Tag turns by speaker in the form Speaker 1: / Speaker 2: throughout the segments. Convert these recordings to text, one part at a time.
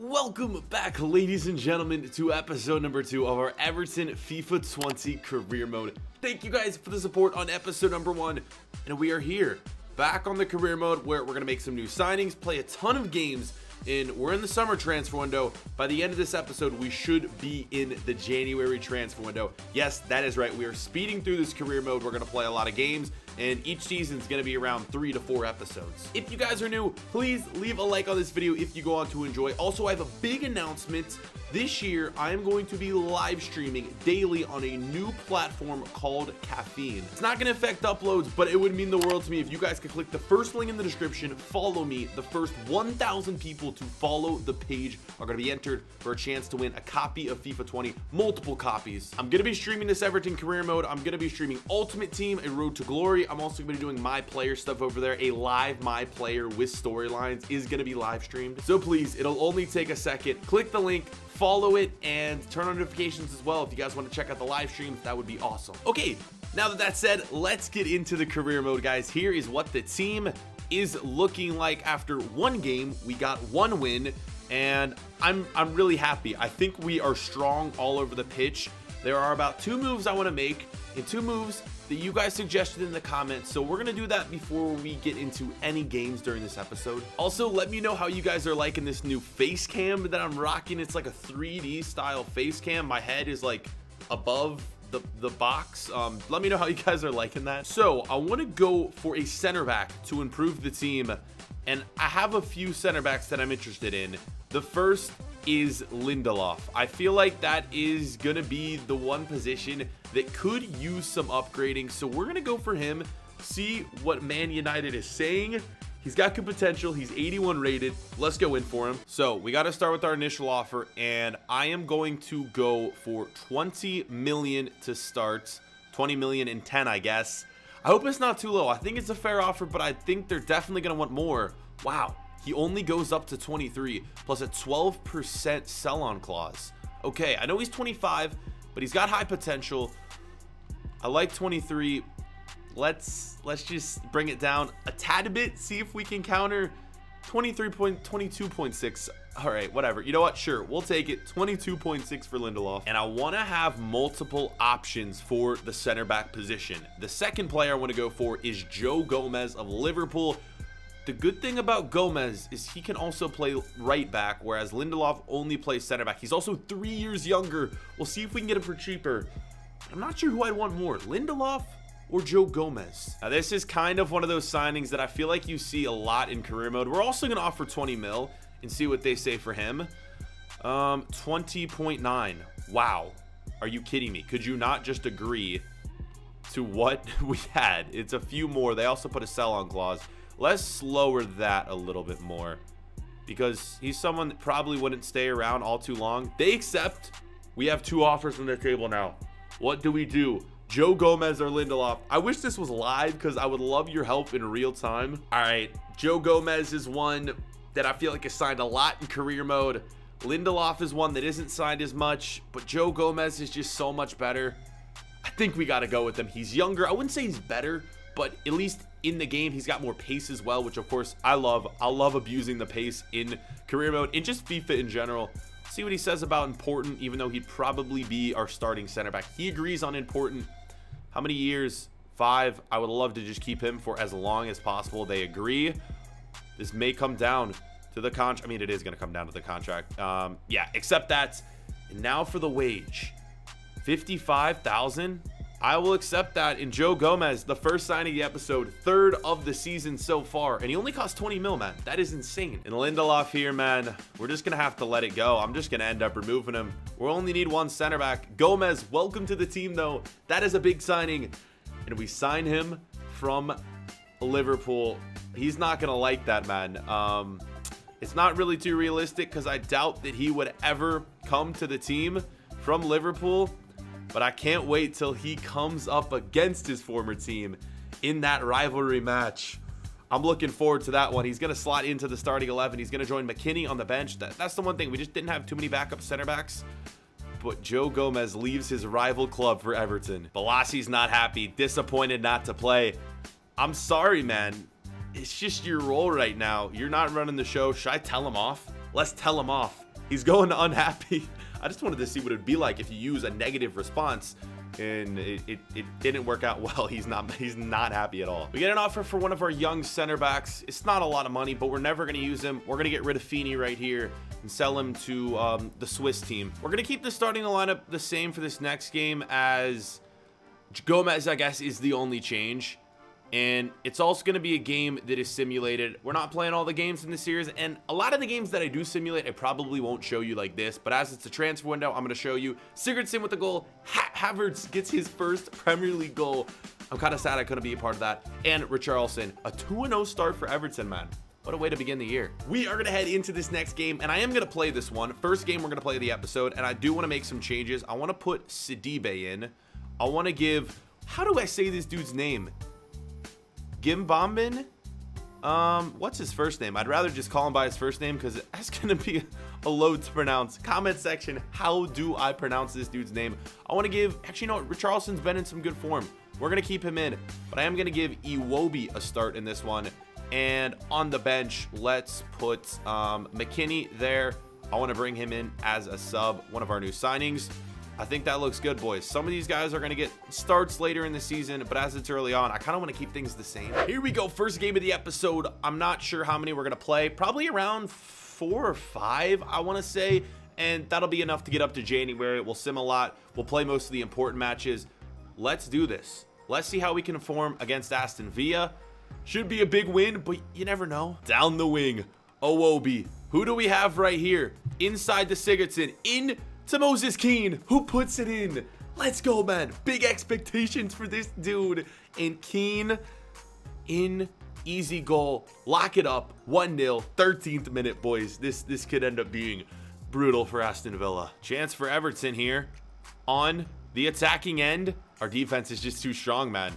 Speaker 1: Welcome back, ladies and gentlemen, to episode number 2 of our Everton FIFA 20 career mode. Thank you guys for the support on episode number 1, and we are here back on the career mode where we're going to make some new signings, play a ton of games, and we're in the summer transfer window. By the end of this episode, we should be in the January transfer window. Yes, that is right. We are speeding through this career mode. We're going to play a lot of games, and each season is going to be around 3 to 4 episodes. If you guys are new, please leave a like on this video if you go on to enjoy. Also, I have a big announcement. This year, I am going to be live streaming daily on a new platform called Caffeine. It's not going to affect uploads, but it would mean the world to me if you guys could click the first link in the description, follow me. The first 1,000 people to follow the page are going to be entered for a chance to win a copy of FIFA 20, multiple copies. I'm going to be streaming this Everton career mode. I'm going to be streaming Ultimate Team, a Road to Glory. I'm also going to be doing my player stuff over there. A live my player with storylines is going to be live streamed. So please, it'll only take a second. Click the link, follow it, and turn on notifications as well if you guys want to check out the live streams. That would be awesome. Okay, now that that's said, let's get into the career mode, guys. Here is what the team is looking like after one game. We got one win, and I'm really happy. I think we are strong all over the pitch. There are about 2 moves I want to make, and 2 moves that you guys suggested in the comments, so we're gonna do that before we get into any games during this episode. Also, let me know how you guys are liking this new face cam that I'm rocking. It's like a 3D style face cam. My head is like above the box. Let me know how you guys are liking that. So I want to go for a center back to improve the team, and I have a few center backs that I'm interested in. The first is Lindelof. I feel like that is gonna be the one position that could use some upgrading, so we're gonna go for him, see what Man United is saying. He's got good potential. He's 81 rated. Let's go in for him. So we got to start with our initial offer, and I am going to go for 20 million to start. 20 million and 10, I guess. I hope it's not too low. I think it's a fair offer, but I think they're definitely gonna want more. Wow, he only goes up to 23 plus a 12% sell-on clause. Okay, I know he's 25, but he's got high potential. I like 23. Let's just bring it down a tad bit, see if we can counter 22.6. All right, whatever. You know what? Sure, we'll take it. 22.6 for Lindelof. And I want to have multiple options for the center back position. The second player I want to go for is Joe Gomez of Liverpool. The good thing about Gomez is he can also play right back, whereas Lindelof only plays center back. He's also 3 years younger. We'll see if we can get him for cheaper. I'm not sure who I'd want more, Lindelof or Joe Gomez. Now, this is kind of one of those signings that I feel like you see a lot in career mode. We're also going to offer 20 mil and see what they say for him. 20.9. Wow. Are you kidding me? Could you not just agree to what we had? It's a few more. They also put a sell-on clause. Let's lower that a little bit more because he's someone that probably wouldn't stay around all too long. They accept. We have 2 offers on the table now. What do we do? Joe Gomez or Lindelof? I wish this was live because I would love your help in real time. All right, Joe Gomez is one that I feel like is signed a lot in career mode. Lindelof is one that isn't signed as much, but Joe Gomez is just so much better. I think we got to go with him. He's younger. I wouldn't say he's better, but at least in the game, he's got more pace as well, which of course I love. I love abusing the pace in career mode and just FIFA in general. See what he says about important, even though he'd probably be our starting center back. He agrees on important. How many years? 5. I would love to just keep him for as long as possible. They agree. This may come down to the contract. I mean, it is going to come down to the contract. Yeah, accept that. And now for the wage. 55,000. I will accept that. And Joe Gomez, the first signing of the episode, 3rd of the season so far, and he only cost 20 mil, man. That is insane. And Lindelof here, man, we're just gonna have to let it go. I'm just gonna end up removing him. We only need 1 center back. Gomez, welcome to the team, though. That is a big signing, and we sign him from Liverpool. He's not gonna like that, man. It's not really too realistic because I doubt that he would ever come to the team from Liverpool. But I can't wait till he comes up against his former team in that rivalry match. I'm looking forward to that one. He's going to slot into the starting 11. He's going to join McKinney on the bench. That's the one thing. We just didn't have too many backup center backs. But Joe Gomez leaves his rival club for Everton. Bolassi's not happy. Disappointed not to play. I'm sorry, man. It's just your role right now. You're not running the show. Should I tell him off? Let's tell him off. He's going to unhappy. I just wanted to see what it'd be like if you use a negative response, and it didn't work out well. He's not happy at all. We get an offer for one of our young center backs. It's not a lot of money, but we're never going to use him. We're going to get rid of Feeney right here and sell him to the Swiss team. We're going to keep the starting lineup the same for this next game, as Gomez, I guess, is the only change. And it's also going to be a game that is simulated. We're not playing all the games in the series, and a lot of the games that I do simulate, I probably won't show you like this, but as it's a transfer window, I'm going to show you. Sigurdsson with the goal. Havertz gets his first Premier League goal. I'm kind of sad I couldn't be a part of that. And Richarlison, a 2-0 start for Everton, man. What a way to begin the year. We are going to head into this next game, and I am going to play this one. First game we're going to play of the episode, and I do want to make some changes. I want to put Sidibe in. I want to give, how do I say this dude's name? Gimbombin? What's his first name? I'd rather just call him by his first name because that's going to be a load to pronounce. Comment section, how do I pronounce this dude's name? I want to give, actually, no, Richarlison's been in some good form. We're going to keep him in, but I am going to give Iwobi a start in this one. And on the bench, let's put McKinney there. I want to bring him in as a sub, one of our new signings. I think that looks good, boys. Some of these guys are going to get starts later in the season, but as it's early on, I kind of want to keep things the same. Here we go. First game of the episode. I'm not sure how many we're going to play. Probably around 4 or 5, I want to say. And that'll be enough to get up to January. We'll sim a lot. We'll play most of the important matches. Let's do this. Let's see how we can perform against Aston Villa. Should be a big win, but you never know. Down the wing, Iwobi. Who do we have right here? Inside the Sigurdsson. In to Moses Keane, who puts it in. Let's go, man. Big expectations for this dude. And Keane in, easy goal. Lock it up. 1-0, 13th minute, boys. This could end up being brutal for Aston Villa. Chance for Everton here on the attacking end. Our defense is just too strong, man.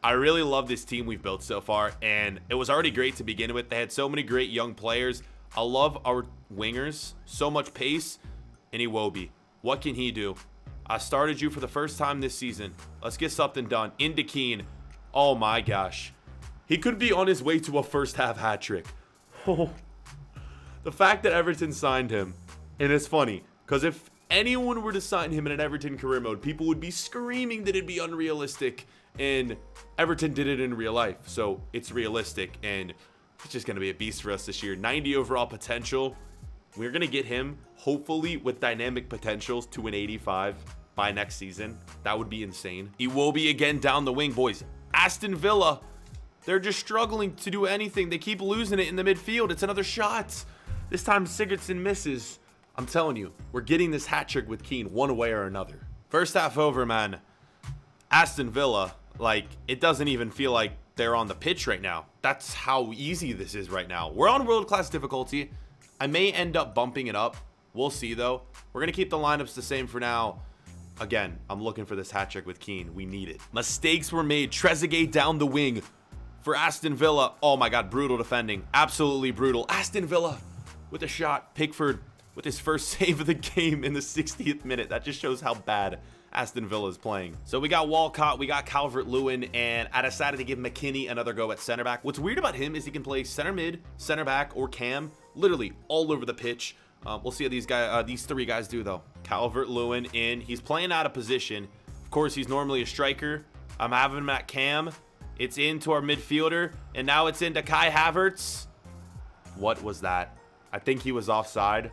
Speaker 1: I really love this team we've built so far, and it was already great to begin with. They had so many great young players. I love our wingers. So much pace. And Iwobi, what can he do? I started you for the first time this season. Let's get something done. Into Keane. Oh my gosh. He could be on his way to a first half hat trick. Oh. The fact that Everton signed him, and it's funny, because if anyone were to sign him in an Everton career mode, people would be screaming that it'd be unrealistic, and Everton did it in real life, so it's realistic, and it's just going to be a beast for us this year. 90 overall potential. We're going to get him, hopefully, with dynamic potentials to an 85 by next season. That would be insane. Iwobi again down the wing, boys. Aston Villa, they're just struggling to do anything. They keep losing it in the midfield. It's another shot. This time, Sigurdsson misses. I'm telling you, we're getting this hat trick with Keane one way or another. First half over, man. Aston Villa, like, it doesn't even feel like they're on the pitch right now. That's how easy this is right now. We're on world-class difficulty. I may end up bumping it up. We'll see, though. We're going to keep the lineups the same for now. Again, I'm looking for this hat trick with Keane. We need it. Mistakes were made. Trezeguet down the wing for Aston Villa. Oh, my God. Brutal defending. Absolutely brutal. Aston Villa with a shot. Pickford with his first save of the game in the 60th minute. That just shows how bad Aston Villa is playing. So we got Walcott, we got Calvert-Lewin, and I decided to give McKinney another go at center back. What's weird about him is he can play center mid, center back, or cam, literally all over the pitch. We'll see how these three guys do, though. Calvert-Lewin in. He's playing out of position. Of course, he's normally a striker. I'm having him at cam. It's into our midfielder, and now it's into Kai Havertz. What was that? I think he was offside,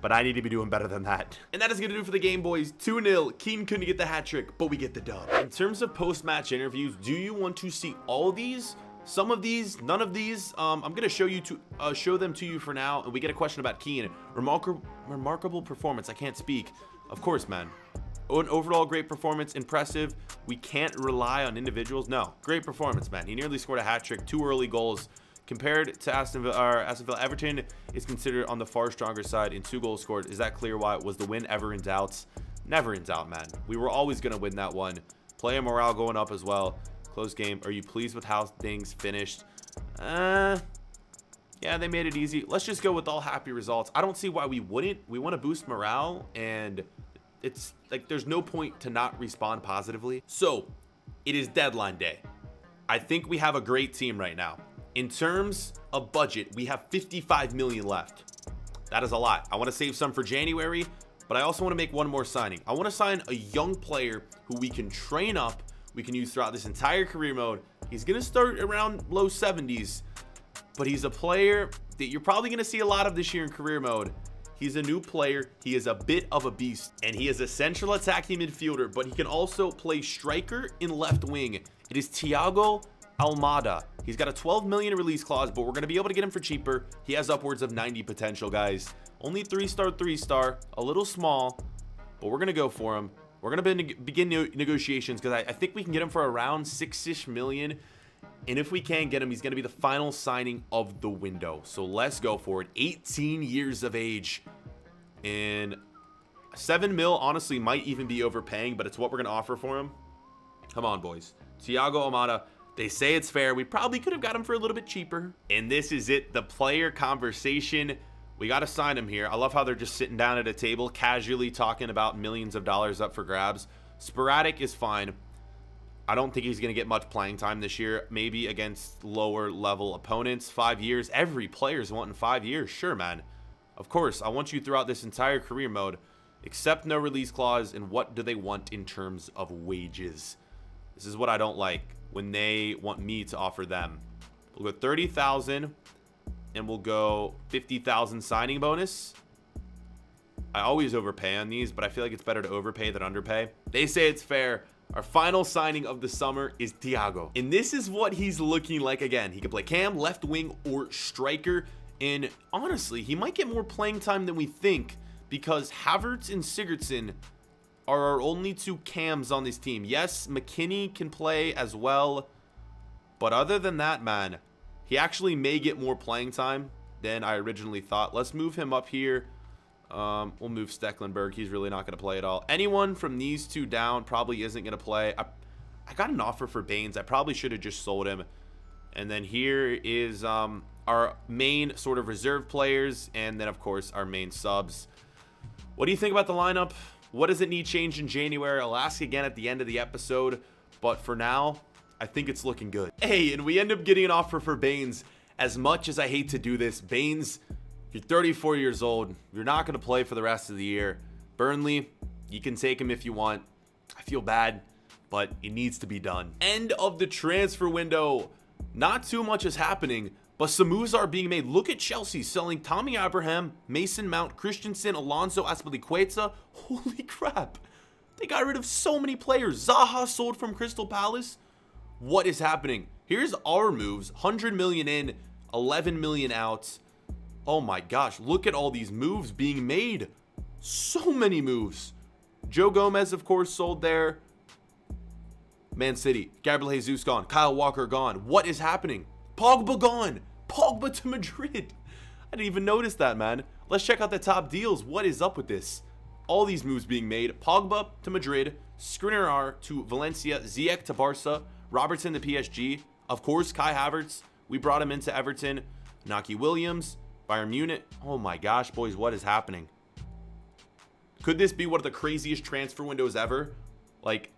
Speaker 1: but I need to be doing better than that. And that is going to do it for the game, boys. 2-0. Keane couldn't get the hat trick, but we get the dub. In terms of post-match interviews, do you want to see all of these? Some of these, none of these? I'm going to show them to you for now. And we get a question about Keane. Remarkable performance. I can't speak. Of course, man. An overall great performance. Impressive. We can't rely on individuals. No. Great performance, man. He nearly scored a hat trick. 2 early goals. Compared to Aston Villa, Everton is considered on the far stronger side in 2 goals scored. Is that clear? Why was the win ever in doubt? Never in doubt, man. We were always going to win that one. Player morale going up as well. Close game. Are you pleased with how things finished? Yeah, they made it easy. Let's just go with all happy results. I don't see why we wouldn't. We want to boost morale, and it's like there's no point to not respond positively. So it is deadline day. I think we have a great team right now. In terms of budget, we have 55 million left. That is a lot. I want to save some for January, but I also want to make one more signing. I want to sign a young player who we can train up, we can use throughout this entire career mode. He's going to start around low 70s, but he's a player that you're probably going to see a lot of this year in career mode. He's a new player. He is a bit of a beast, and he is a central attacking midfielder, but he can also play striker in left wing. It is Tiago Almada. He's got a 12 million release clause, but we're going to be able to get him for cheaper. He has upwards of 90 potential, guys. Only 3-star, a little small, but we're going to go for him. We're going to begin negotiations because I think we can get him for around 6-ish million. And if we can get him, he's going to be the final signing of the window. So let's go for it. 18 years of age. And 7 mil, honestly, might even be overpaying, but it's what we're going to offer for him. Come on, boys. Tiago Almada. They say it's fair. We probably could have got him for a little bit cheaper. And this is it. The player conversation. We got to sign him here. I love how they're just sitting down at a table, casually talking about millions of dollars up for grabs. Sporadic is fine. I don't think he's going to get much playing time this year. Maybe against lower level opponents. 5 years. Every player's wanting 5 years. Sure, man. Of course, I want you throughout this entire career mode. Accept no release clause. And what do they want in terms of wages? This is what I don't like when they want me to offer them. We'll go 30,000. And we'll go 50,000 signing bonus. I always overpay on these, but I feel like it's better to overpay than underpay. They say it's fair. Our final signing of the summer is Tiago. And this is what he's looking like again. He can play cam, left wing, or striker. And honestly, he might get more playing time than we think because Havertz and Sigurdsson are our only 2 cams on this team. Yes, McKinney can play as well. But other than that, man, he actually may get more playing time than I originally thought. Let's move him up here. We'll move Stecklenburg. He's really not going to play at all. Anyone from these 2 down probably isn't going to play. I got an offer for Baines. I probably should have just sold him. And then here is our main sort of reserve players. And then, of course, our main subs. What do you think about the lineup? What does it need change in January? I'll ask again at the end of the episode. But for now, I think it's looking good. Hey, and we end up getting an offer for Baines. As much as I hate to do this, Baines, you're 34 years old. You're not going to play for the rest of the year. Burnley, you can take him if you want. I feel bad, but it needs to be done. End of the transfer window. Not too much is happening, but some moves are being made. Look at Chelsea selling Tommy Abraham, Mason Mount, Christensen, Alonso, Azpilicueta. Holy crap. They got rid of so many players. Zaha sold from Crystal Palace. What is happening? Here's our moves. 100 million in, 11 million out. Oh my gosh, look at all these moves being made. So many moves. Joe Gomez, of course, sold there. Man City. Gabriel Jesus gone. Kyle Walker gone. What is happening? Pogba gone. Pogba to Madrid. I didn't even notice that, man. Let's check out the top deals. What is up with this? All these moves being made. Pogba to Madrid. Skriniar to Valencia. Ziyech to Barca. Robertson to PSG. Of course, Kai Havertz. We brought him into Everton. Naki Williams. Bayern Munich. Oh my gosh, boys, what is happening? Could this be one of the craziest transfer windows ever? Like,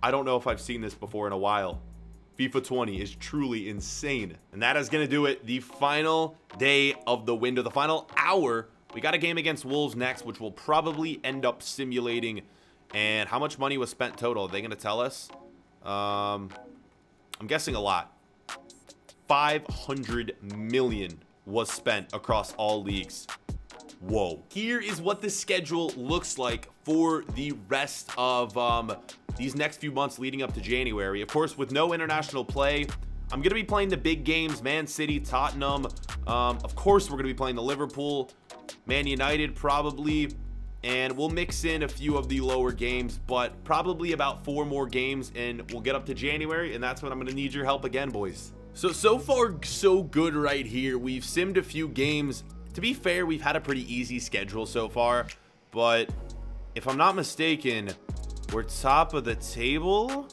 Speaker 1: I don't know if I've seen this before in a while. FIFA 20 is truly insane. And that is going to do it. The final day of the window. The final hour. We got a game against Wolves next, which will probably end up simulating. And how much money was spent total? Are they going to tell us? I'm guessing a lot. 500 million was spent across all leagues. Whoa. Here is what the schedule looks like for the rest of these next few months leading up to January. Of course, with no international play, I'm going to be playing the big games. Man City, Tottenham. Of course, we're going to be playing the Liverpool. Man United, probably. And we'll mix in a few of the lower games, but probably about 4 more games, and we'll get up to January, and that's when I'm going to need your help again, boys. So far, so good right here. We've simmed a few games. To be fair, we've had a pretty easy schedule so far, but if I'm not mistaken, we're top of the table.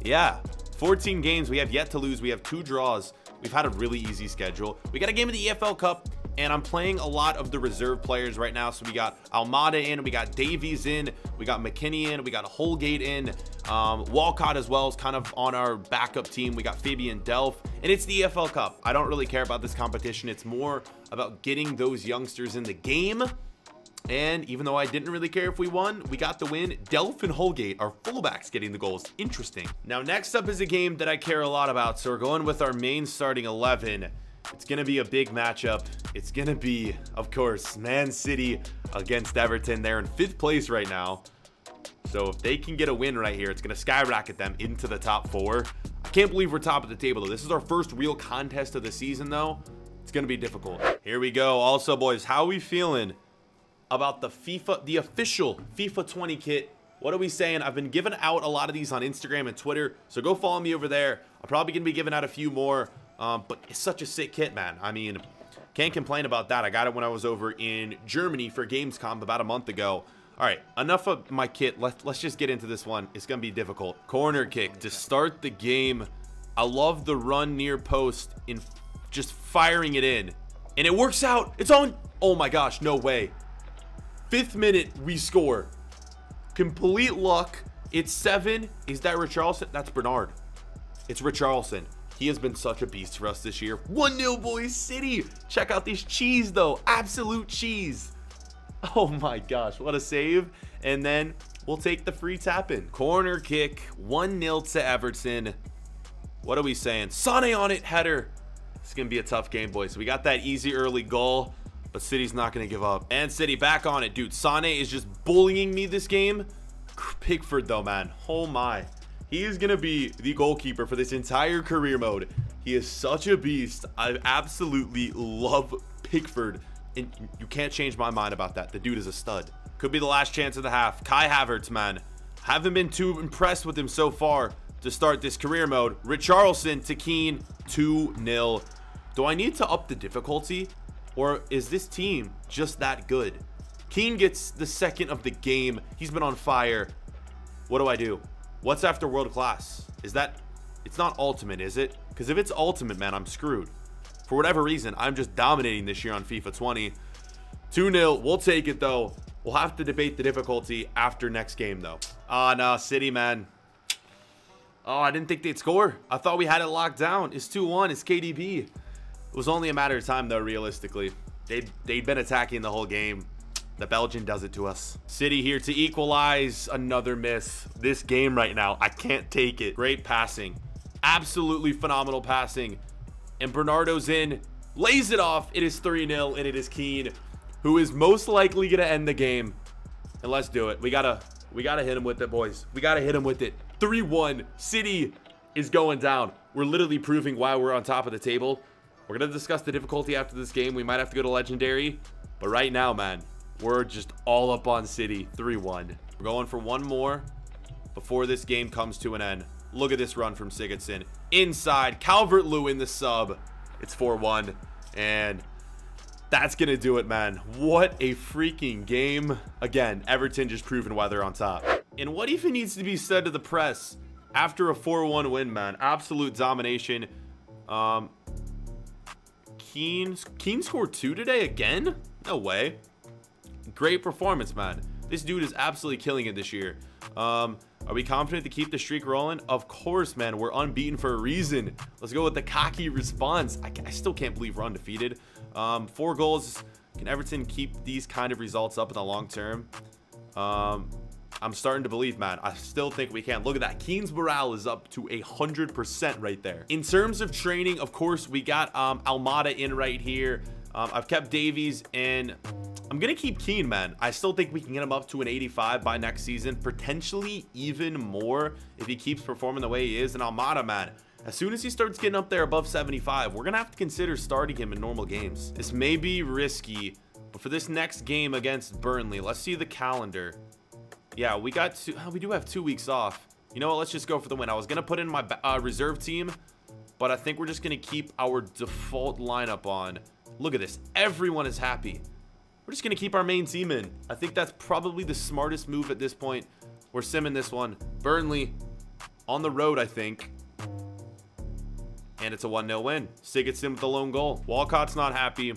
Speaker 1: Yeah, 14 games. We have yet to lose. We have 2 draws. We've had a really easy schedule. We got a game of the EFL Cup, and I'm playing a lot of the reserve players right now. So we got Almada in, we got Davies in, we got McKinney in, we got Holgate in, Walcott as well is kind of on our backup team. We got Fabian Delph, and it's the EFL Cup. I don't really care about this competition. It's more about getting those youngsters in the game. And even though I didn't really care if we won, we got the win. Delph and Holgate are fullbacks getting the goals. Interesting. Now, next up is a game that I care a lot about. So we're going with our main starting 11. It's going to be a big matchup. It's going to be, of course, Man City against Everton. They're in 5th place right now. So if they can get a win right here, it's going to skyrocket them into the top 4. I can't believe we're top of the table, though. This is our first real contest of the season, though. It's going to be difficult. Here we go. Also, boys, how are we feeling about the official FIFA 20 kit? What are we saying? I've been giving out a lot of these on Instagram and Twitter, so go follow me over there. I'm probably going to be giving out a few more, but it's such a sick kit, man. I mean, can't complain about that. I got it when I was over in Germany for Gamescom about a month ago. All right, enough of my kit. Let's just get into this one. It's going to be difficult. Corner kick to start the game. I love the run near post in just firing it in. And it works out. It's on. Oh my gosh, no way. 5th minute, we score. Complete luck. It's 7. Is that Richarlison? That's Bernard. It's Richarlison. He has been such a beast for us this year. 1-0, boys. City. Check out this cheese, though. Absolute cheese. Oh my gosh, what a save. And then we'll take the free tap in. Corner kick, 1-0 to Everton. What are we saying? Sane on it, header. It's going to be a tough game, boys. We got that easy early goal, but City's not going to give up. And City back on it, dude. Sane is just bullying me this game. Pickford, though, man. Oh my. He is going to be the goalkeeper for this entire career mode. He is such a beast. I absolutely love Pickford. And you can't change my mind about that. The dude is a stud. Could be the last chance of the half. Kai Havertz, man. Haven't been too impressed with him so far to start this career mode. Richarlison to Keane, 2-0. Do I need to up the difficulty? Or is this team just that good? Keane gets the second of the game. He's been on fire. What do I do? What's after world class? Is that... It's not ultimate, is it? Because if it's ultimate, man, I'm screwed. For whatever reason, I'm just dominating this year on FIFA 20. 2-0. We'll take it, though. We'll have to debate the difficulty after next game, though. Ah, no. City, man. Oh, I didn't think they'd score. I thought we had it locked down. It's 2-1. It's KDB. It was only a matter of time, though, realistically. They'd been attacking the whole game. The Belgian does it to us. City here to equalize. Another miss. This game right now, I can't take it. Great passing. Absolutely phenomenal passing. And Bernardo's in, lays it off. It is 3-0, and it is Keane, who is most likely going to end the game. And let's do it. We gotta hit him with it, boys. We gotta hit him with it. 3-1. City is going down. We're literally proving why we're on top of the table. We're gonna discuss the difficulty after this game. We might have to go to Legendary. But right now, man, we're just all up on City. 3-1. We're going for one more before this game comes to an end. Look at this run from Sigurdsson. Inside, Calvert-Lewin the sub. It's 4-1. And that's going to do it, man. What a freaking game. Again, Everton just proving why they're on top. And what even needs to be said to the press after a 4-1 win, man? Absolute domination. Keane scored 2 today again? No way. Great performance, man. This dude is absolutely killing it this year. Are we confident to keep the streak rolling? Of course, man. We're unbeaten for a reason. Let's go with the cocky response. I still can't believe we're undefeated. 4 goals. Can Everton keep these kind of results up in the long term? I'm starting to believe, man. I still think we can. Look at that. Keane's morale is up to 100% right there. In terms of training, of course, we got Almada in right here. I've kept Davies, and I'm going to keep Keane, man. I still think we can get him up to an 85 by next season, potentially even more if he keeps performing the way he is. And Almada, man, as soon as he starts getting up there above 75, we're going to have to consider starting him in normal games. This may be risky, but for this next game against Burnley, let's see the calendar. Yeah, we do have 2 weeks off. You know what? Let's just go for the win. I was going to put in my reserve team, but I think we're just going to keep our default lineup on. Look at this. Everyone is happy. We're just going to keep our main team in. I think that's probably the smartest move at this point. We're simming this one. Burnley on the road, I think. And it's a 1-0 win. Sigurdsson with the lone goal. Walcott's not happy.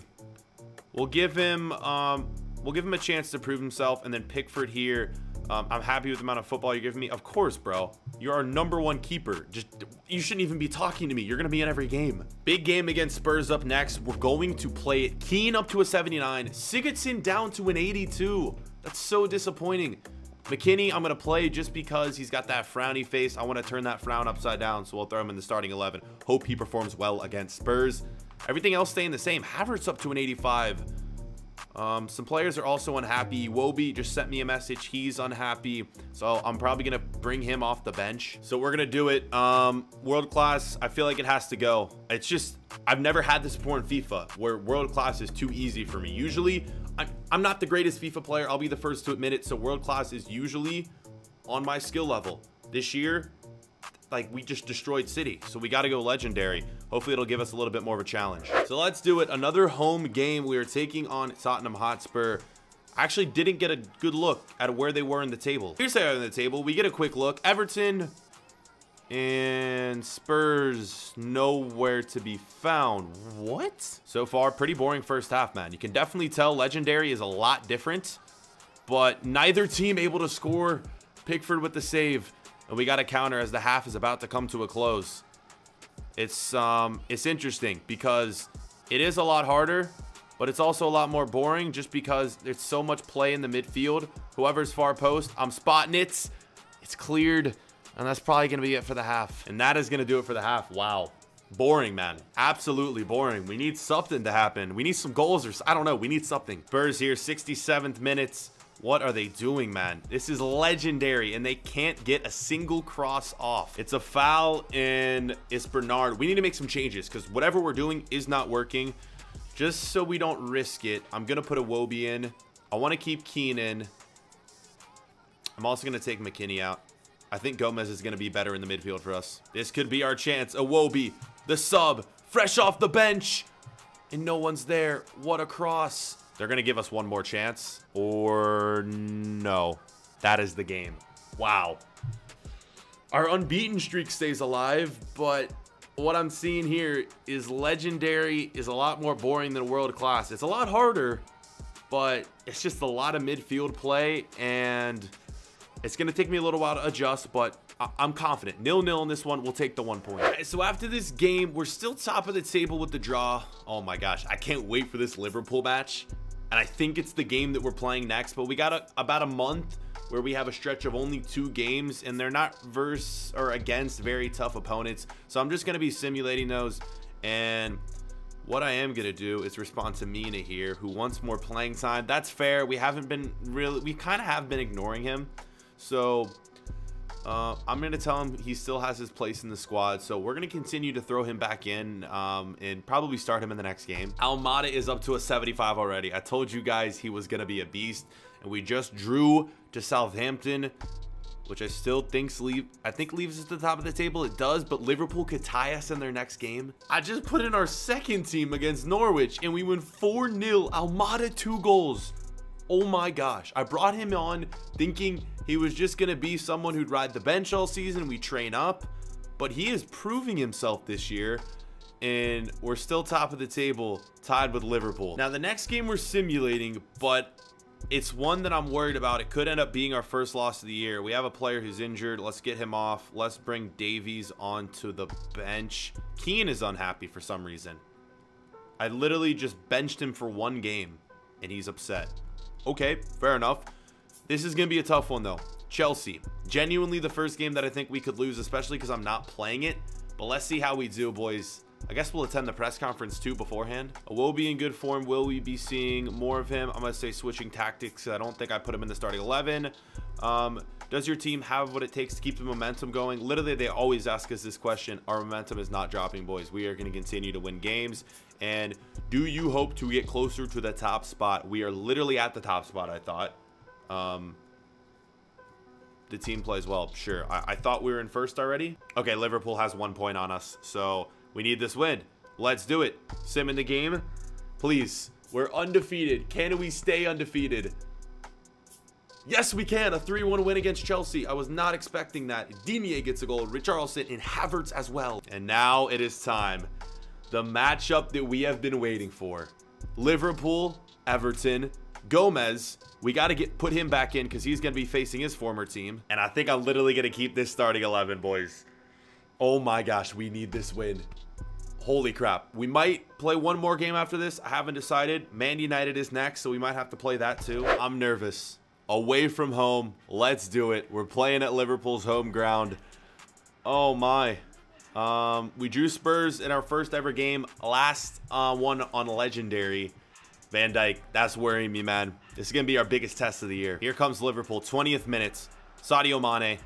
Speaker 1: We'll give him a chance to prove himself. And then Pickford here. I'm happy with the amount of football you're giving me. Of course, bro. You're our #1 keeper. You shouldn't even be talking to me. You're going to be in every game. Big game against Spurs up next. We're going to play it. Keane up to a 79. Sigurdsson down to an 82. That's so disappointing. McKinney, I'm going to play just because he's got that frowny face. I want to turn that frown upside down, so we'll throw him in the starting 11. Hope he performs well against Spurs. Everything else staying the same. Havertz up to an 85. Some players are also unhappy. Wobie just sent me a message. He's unhappy. So I'm probably going to bring him off the bench. So we're going to do it. World class, I feel like it has to go. It's just, I've never had this before in FIFA where world class is too easy for me. Usually, I'm not the greatest FIFA player. I'll be the first to admit it. So world class is usually on my skill level. This year, like, we just destroyed City, so we got to go legendary. Hopefully it'll give us a little bit more of a challenge. So let's do it. Another home game. We are taking on Tottenham Hotspur. I actually didn't get a good look at where they were in the table. Here's how they're in the table. We get a quick look. Everton and Spurs nowhere to be found. What? So far, pretty boring first half, man. You can definitely tell legendary is a lot different, but neither team able to score. Pickford with the save. And we got a counter as the half is about to come to a close. It's interesting because it is a lot harder, but it's also a lot more boring just because there's so much play in the midfield. Whoever's far post, I'm spotting it. It's cleared, and that's probably going to be it for the half. And that is going to do it for the half. Wow. Boring, man. Absolutely boring. We need something to happen. We need some goals, or I don't know. We need something. Spurs here, 67th minutes. What are they doing, man? This is legendary, and they can't get a single cross off. It's a foul, and it's Bernard. We need to make some changes because whatever we're doing is not working. Just so we don't risk it, I'm going to put a Wobie in. I want to keep Keane in. I'm also going to take McKinney out. I think Gomez is going to be better in the midfield for us. This could be our chance. A Wobie, the sub, fresh off the bench, and no one's there. What a cross. They're going to give us one more chance. Or no. That is the game. Wow. Our unbeaten streak stays alive, but what I'm seeing here is legendary is a lot more boring than world class. It's a lot harder, but it's just a lot of midfield play, and it's going to take me a little while to adjust, but I'm confident. 0-0 in this one. We'll take the 1 point. Right, so after this game, we're still top of the table with the draw. Oh my gosh. I can't wait for this Liverpool match. And I think it's the game that we're playing next, but we got about a month where we have a stretch of only 2 games, and they're not versus or against very tough opponents. So I'm just going to be simulating those. And what I am going to do is respond to Mina here, who wants more playing time. That's fair. We haven't been really, we kind of have been ignoring him. So I'm going to tell him he still has his place in the squad. So we're going to continue to throw him back in and probably start him in the next game. Almada is up to a 75 already. I told you guys he was going to be a beast. And we just drew to Southampton, which I still think leaves us at the top of the table. It does, but Liverpool could tie us in their next game. I just put in our second team against Norwich, and we win 4-0. Almada 2 goals. Oh my gosh. I brought him on thinking he was just going to be someone who'd ride the bench all season. We train up, but he is proving himself this year, and we're still top of the table, tied with Liverpool. Now, the next game we're simulating, but it's one that I'm worried about. It could end up being our first loss of the year. We have a player who's injured. Let's get him off. Let's bring Davies onto the bench. Keane is unhappy for some reason. I literally just benched him for 1 game, and he's upset. Okay, fair enough. This is going to be a tough one, though. Chelsea. Genuinely the first game that I think we could lose, especially because I'm not playing it. But let's see how we do, boys. I guess we'll attend the press conference, too, beforehand. Iwobi in good form. Will we be seeing more of him? I'm going to say switching tactics. I don't think I put him in the starting 11. Does your team have what it takes to keep the momentum going? Literally, they always ask us this question. Our momentum is not dropping, boys. We are going to continue to win games. And do you hope to get closer to the top spot? We are literally at the top spot, I thought. The team plays well. Sure. I thought we were in first already. Okay, Liverpool has 1 point on us. So we need this win. Let's do it. Sim in the game. Please. We're undefeated. Can we stay undefeated? Yes, we can. A 3-1 win against Chelsea. I was not expecting that. Digne gets a goal. Richarlison and Havertz as well. And now it is time. The matchup that we have been waiting for. Liverpool Everton. Gomez, we got to put him back in because he's going to be facing his former team. And I think I'm literally going to keep this starting 11, boys. Oh my gosh, we need this win. Holy crap. We might play one more game after this. I haven't decided. Man United is next, so we might have to play that too. I'm nervous. Away from home. Let's do it. We're playing at Liverpool's home ground. Oh my. We drew Spurs in our first ever game. Last one on Legendary. Van Dijk, that's worrying me, man. This is going to be our biggest test of the year. Here comes Liverpool, 20th minutes. Sadio Mane.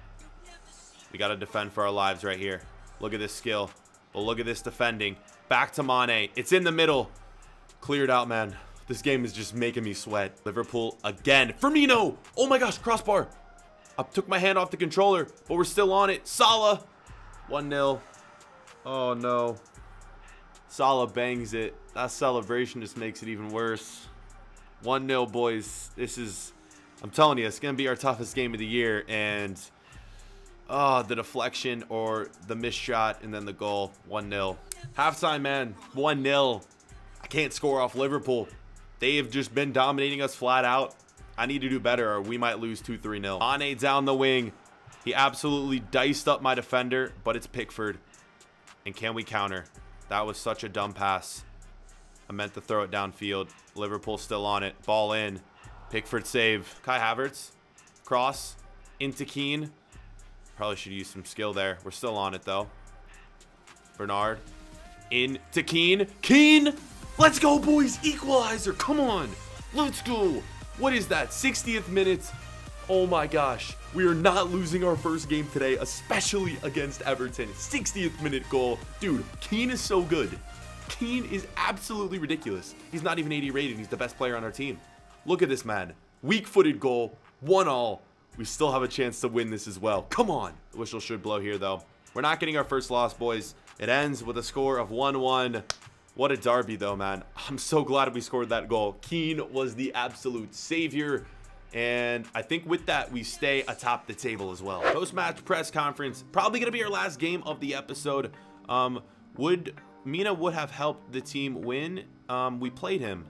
Speaker 1: We got to defend for our lives right here. Look at this skill. But look at this defending. Back to Mane. It's in the middle. Cleared out, man. This game is just making me sweat. Liverpool again. Firmino. Oh my gosh, crossbar. I took my hand off the controller, but we're still on it. Salah. 1-0. Oh no. Salah bangs it. That celebration just makes it even worse. 1-0, boys. This is, I'm telling you, it's going to be our toughest game of the year. And, the deflection or the missed shot and then the goal. 1-0. Halftime, man. 1-0. I can't score off Liverpool. They have just been dominating us flat out. I need to do better or we might lose 2-3-0. Mane down the wing. He absolutely diced up my defender, but it's Pickford. And can we counter? That was such a dumb pass. I meant to throw it downfield. Liverpool still on it. Ball in. Pickford save. Kai Havertz. Cross. Into Keane. Probably should use some skill there. We're still on it, though. Bernard. Into Keane. Keane! Let's go, boys. Equalizer. Come on. Let's go. What is that? 60th minute. Oh, my gosh. We are not losing our first game today, especially against Everton. 60th minute goal. Dude, Keane is so good. Keane is absolutely ridiculous. He's not even 80 rated. He's the best player on our team. Look at this man. Weak-footed goal. 1-1. We still have a chance to win this as well. Come on. The whistle should blow here, though. We're not getting our first loss, boys. It ends with a score of 1-1. What a derby, though, man. I'm so glad we scored that goal. Keane was the absolute savior. And I think with that, we stay atop the table as well. Post-match press conference. Probably going to be our last game of the episode. Mina would have helped the team win. We played him.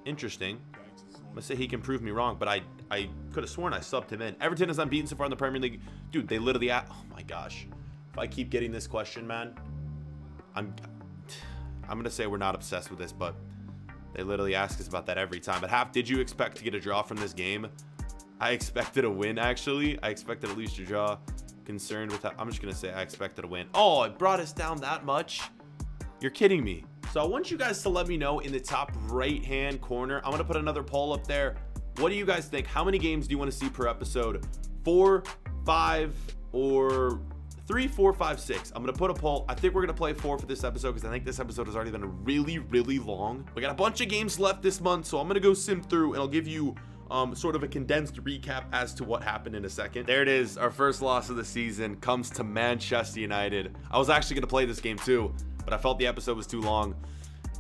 Speaker 1: Interesting. I'm gonna say he can prove me wrong, but I could have sworn I subbed him in. Everton is unbeaten so far in the Premier League. Dude, they literally... Oh my gosh. If I keep getting this question, man, I'm gonna say we're not obsessed with this, but they literally ask us about that every time. But half, did you expect to get a draw from this game? I expected a win, actually. I expected at least a draw. Concerned with that. I'm just gonna say I expected a win. Oh, it brought us down that much? You're kidding me. So I want you guys to let me know in the top right hand corner. I'm gonna put another poll up there. What do you guys think? How many games do you want to see per episode? 4, 5, or 3, 4, 5, 6? I'm gonna put a poll. I think we're gonna play 4 for this episode because I think this episode has already been really long. We got a bunch of games left this month, so I'm gonna go sim through and I'll give you sort of a condensed recap as to what happened in a second. There it is. Our first loss of the season comes to Manchester United. I was actually gonna play this game too, but I felt the episode was too long.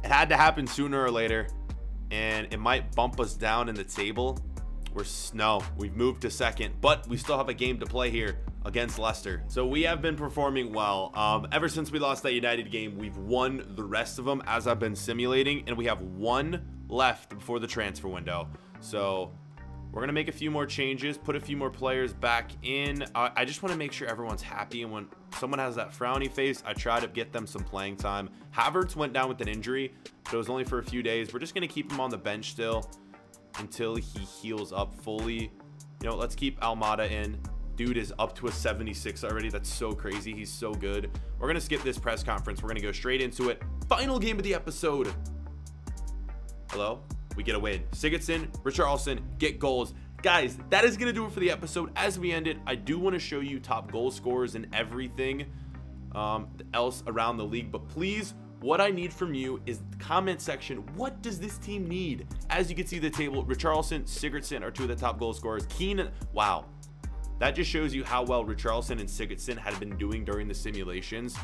Speaker 1: It had to happen sooner or later, and it might bump us down in the table. We've moved to second, but we still have a game to play here against Leicester. So we have been performing well. Ever since we lost that United game, we've won the rest of them as I've been simulating, and we have 1 left before the transfer window. So we're gonna make a few more changes, put a few more players back in. I just want to make sure everyone's happy, and when someone has that frowny face, I try to get them some playing time. Havertz went down with an injury, but it was only for a few days. We're just gonna keep him on the bench still until he heals up fully. You know, let's keep Almada in. Dude is up to a 76 already. That's so crazy. He's so good. We're gonna skip this press conference. We're gonna go straight into it. Final game of the episode. Hello? We get a win. Sigurdsson, Richarlison, get goals. Guys, that is going to do it for the episode. As we end it, I do want to show you top goal scorers and everything else around the league. But please, what I need from you is the comment section. What does this team need? As you can see the table, Richarlison, Sigurdsson are 2 of the top goal scorers. Keane, wow. That just shows you how well Richarlison and Sigurdsson had been doing during the simulations.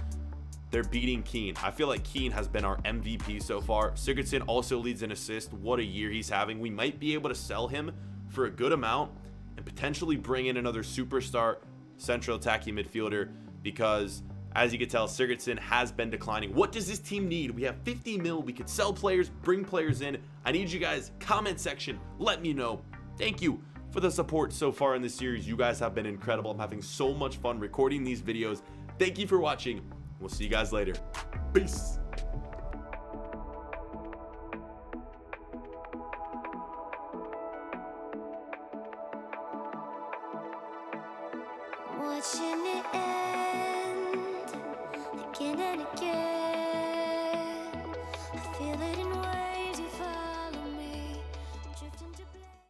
Speaker 1: They're beating Keane. I feel like Keane has been our MVP so far. Sigurdsson also leads in assist. What a year he's having. We might be able to sell him for a good amount and potentially bring in another superstar central attacking midfielder, because As you can tell, Sigurdsson has been declining. What does this team need? We have 50 mil. We could sell players, bring players in. I need you guys, comment section, let me know. Thank you for the support so far in this series. You guys have been incredible. I'm having so much fun recording these videos. Thank you for watching. We'll see you guys later. Peace.
Speaker 2: Watching it end again and